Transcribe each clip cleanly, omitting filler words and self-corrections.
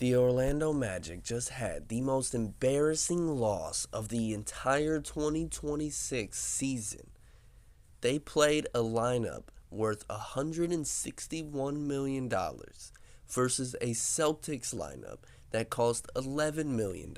The Orlando Magic just had the most embarrassing loss of the entire 2026 season. They played a lineup worth $161 million versus a Celtics lineup that cost $11 million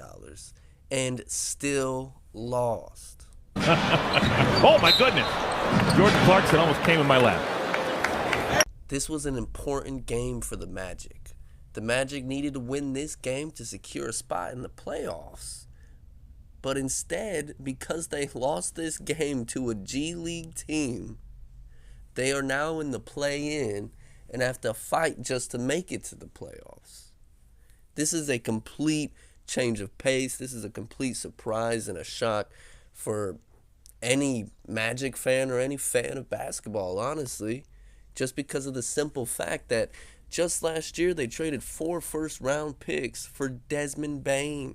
and still lost. Oh my goodness! Jordan Clarkson almost came in my lap. This was an important game for the Magic. The Magic needed to win this game to secure a spot in the playoffs. But instead, because they lost this game to a G League team, they are now in the play-in and have to fight just to make it to the playoffs. This is a complete change of pace. This is a complete surprise and a shock for any Magic fan or any fan of basketball, honestly, just because of the simple fact that just last year they traded 4 first-round picks for Desmond Bane.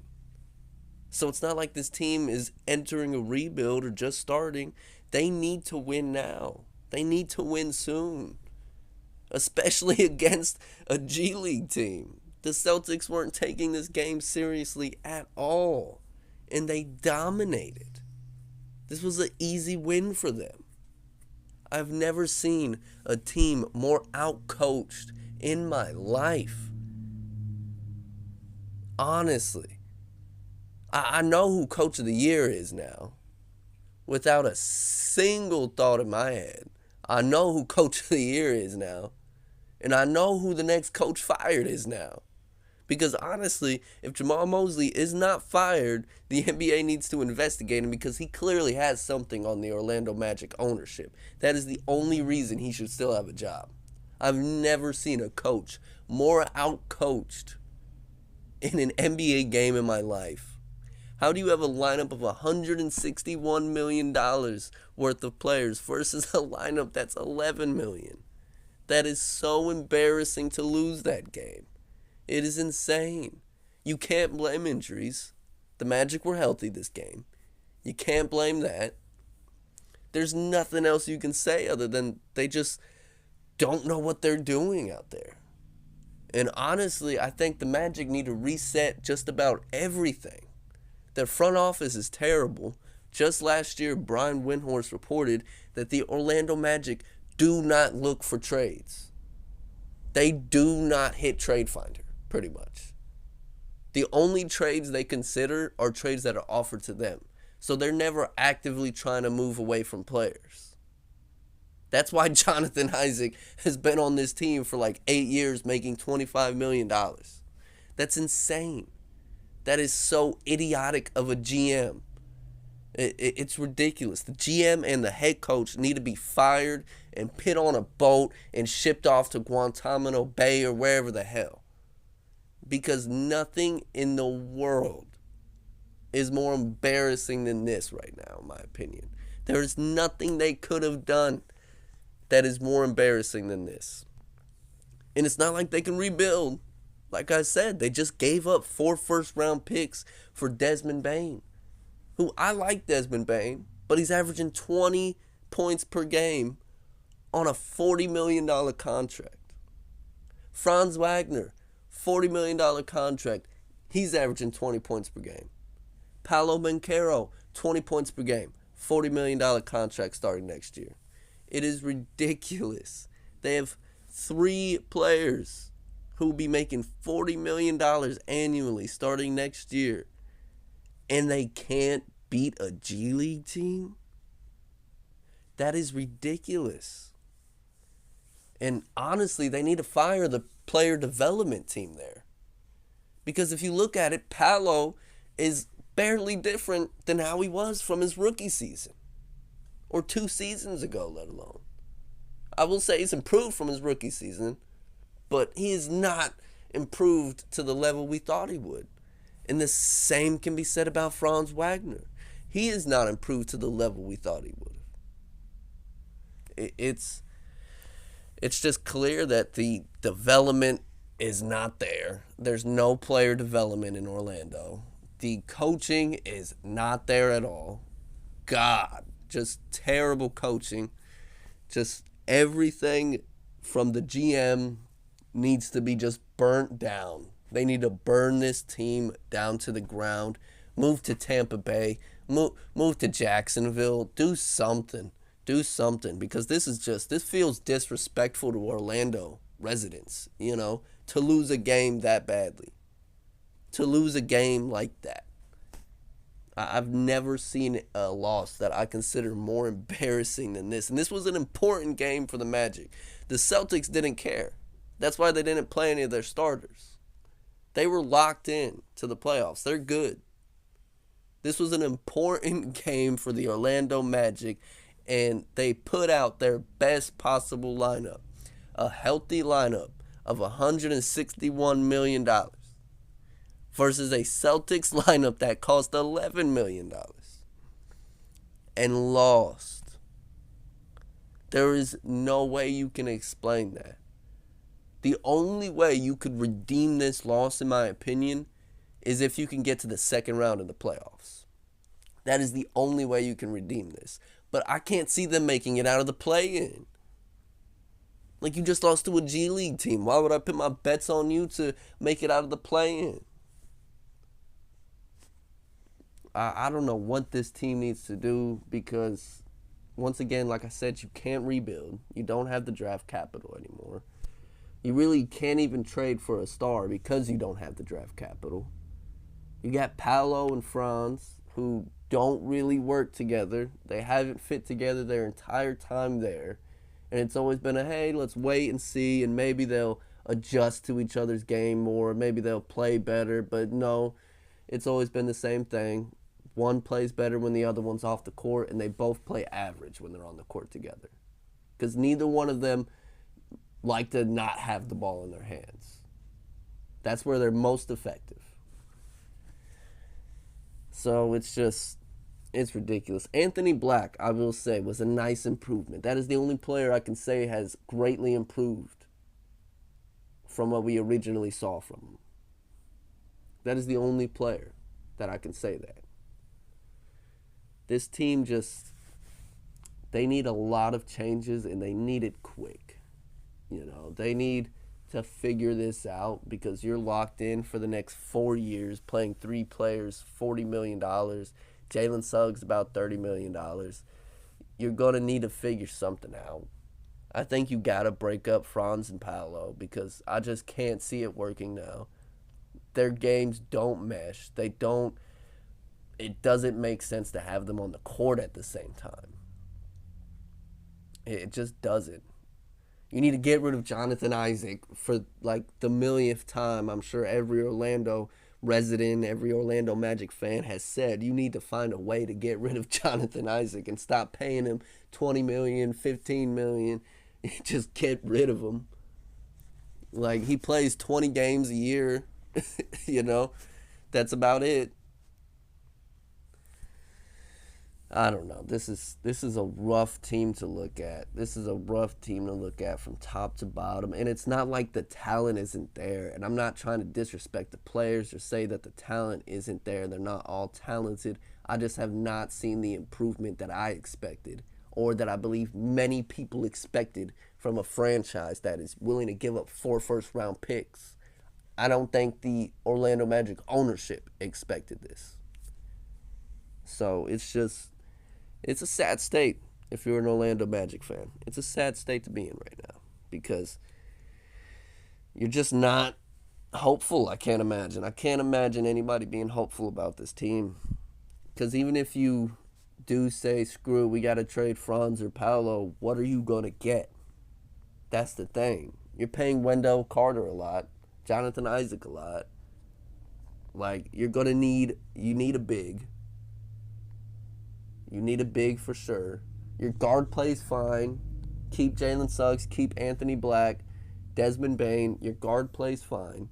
So it's not like this team is entering a rebuild or just starting. They need to win now. They need to win soon, especially against a G League team. The Celtics weren't taking this game seriously at all, and they dominated. This was an easy win for them. I've never seen a team more outcoached in my life. Honestly. I know who Coach of the Year is now. Without a single thought in my head. I know who Coach of the Year is now. And I know who the next coach fired is now. Because honestly, if Jamal Mosley is not fired, the NBA needs to investigate him because he clearly has something on the Orlando Magic ownership. That is the only reason he should still have a job. I've never seen a coach more outcoached in an NBA game in my life. How do you have a lineup of $161 million worth of players versus a lineup that's $11 million? That is so embarrassing to lose that game. It is insane. You can't blame injuries. The Magic were healthy this game. You can't blame that. There's nothing else you can say other than they just don't know what they're doing out there. And honestly, I think the Magic need to reset just about everything. Their front office is terrible. Just last year, Brian Windhorst reported that the Orlando Magic do not look for trades. They do not hit Trade Finder, pretty much. The only trades they consider are trades that are offered to them. So they're never actively trying to move away from players. That's why Jonathan Isaac has been on this team for like 8 years making $25 million. That's insane. That is so idiotic of a GM. It's ridiculous. The GM and the head coach need to be fired and put on a boat and shipped off to Guantanamo Bay or wherever the hell. Because nothing in the world is more embarrassing than this right now, in my opinion. There is nothing they could have done that is more embarrassing than this. And it's not like they can rebuild. Like I said, they just gave up 4 first-round picks for Desmond Bane, who I like Desmond Bane, but he's averaging 20 points per game on a $40 million contract. Franz Wagner, $40 million contract. He's averaging 20 points per game. Paolo Banchero, 20 points per game. $40 million contract starting next year. It is ridiculous. They have 3 players who will be making $40 million annually starting next year. And they can't beat a G League team? That is ridiculous. And honestly, they need to fire the player development team there. Because if you look at it, Paolo is barely different than how he was from his rookie season. Or 2 seasons ago, let alone. I will say he's improved from his rookie season, but he is not improved to the level we thought he would. And the same can be said about Franz Wagner. He is not improved to the level we thought he would have. It's just clear that the development is not there. There's no player development in Orlando. The coaching is not there at all. God, just terrible coaching. Just everything from the GM needs to be just burnt down They need to burn this team down to the ground, move to Tampa Bay, move to Jacksonville, do something. Do something, because this feels disrespectful to Orlando residents, to lose a game that badly. To lose a game like that. I've never seen a loss that I consider more embarrassing than this. And this was an important game for the Magic. The Celtics didn't care. That's why they didn't play any of their starters. They were locked in to the playoffs. They're good. This was an important game for the Orlando Magic, and they put out their best possible lineup. A healthy lineup of $161 million versus a Celtics lineup that cost $11 million and lost. There is no way you can explain that. The only way you could redeem this loss, in my opinion, is if you can get to the second round of the playoffs. That is the only way you can redeem this. But I can't see them making it out of the play-in. Like, you just lost to a G League team. Why would I put my bets on you to make it out of the play-in? I don't know what this team needs to do, because, once again, like I said, you can't rebuild. You don't have the draft capital anymore. You really can't even trade for a star because you don't have the draft capital. You got Paolo and Franz, who don't really work together. They haven't fit together their entire time there. And it's always been hey, let's wait and see, and maybe they'll adjust to each other's game more. Maybe they'll play better. But no, it's always been the same thing. One plays better when the other one's off the court, and they both play average when they're on the court together. Because neither one of them like to not have the ball in their hands. That's where they're most effective. So it's ridiculous. Anthony Black, I will say, was a nice improvement. That is the only player I can say has greatly improved from what we originally saw from him. That is the only player that I can say that. This team they need a lot of changes, and they need it quick. They need to figure this out, because you're locked in for the next 4 years playing 3 players, $40 million. Jalen Suggs about $30 million. You're going to need to figure something out. I think you got to break up Franz and Paolo, because I just can't see it working now. Their games don't mesh. It doesn't make sense to have them on the court at the same time. It just doesn't. You need to get rid of Jonathan Isaac for like the millionth time. I'm sure every Orlando resident, every Orlando Magic fan has said, you need to find a way to get rid of Jonathan Isaac and stop paying him $20 million, $15 million. Just get rid of him. Like, he plays 20 games a year, that's about it. I don't know. This is a rough team to look at. This is a rough team to look at from top to bottom. And it's not like the talent isn't there. And I'm not trying to disrespect the players or say that the talent isn't there. They're not all talented. I just have not seen the improvement that I expected, or that I believe many people expected from a franchise that is willing to give up 4 first-round picks. I don't think the Orlando Magic ownership expected this. So it's a sad state if you're an Orlando Magic fan. It's a sad state to be in right now, because you're just not hopeful. I can't imagine anybody being hopeful about this team. Because even if you do say, screw it, we got to trade Franz or Paolo, what are you going to get? That's the thing. You're paying Wendell Carter a lot, Jonathan Isaac a lot. Like, you need a big. You need a big for sure. Your guard plays fine. Keep Jalen Suggs. Keep Anthony Black. Desmond Bane. Your guard plays fine.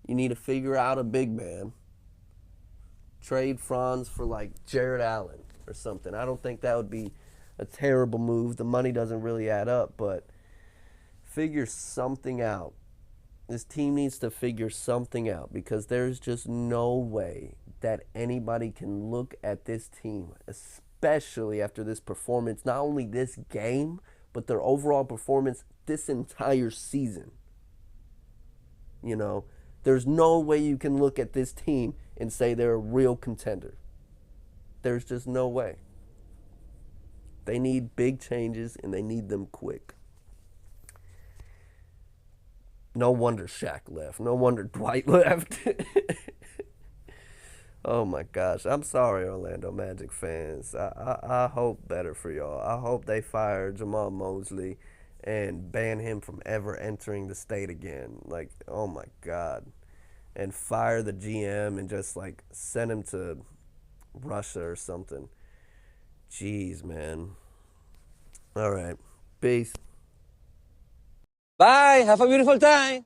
You need to figure out a big man. Trade Franz for like Jared Allen or something. I don't think that would be a terrible move. The money doesn't really add up, but figure something out. This team needs to figure something out, because there's just no way that anybody can look at this team, especially after this performance, not only this game, but their overall performance this entire season, You know, there's no way you can look at this team and say they're a real contender. There's just no way. They need big changes, and they need them quick. No wonder Shaq left. No wonder Dwight left. Oh my gosh. I'm sorry, Orlando Magic fans. I hope better for y'all. I hope they fire Jamal Mosley and ban him from ever entering the state again. Like, oh my God. And fire the GM and just like send him to Russia or something. Jeez, man. All right. Peace. Bye. Have a beautiful time.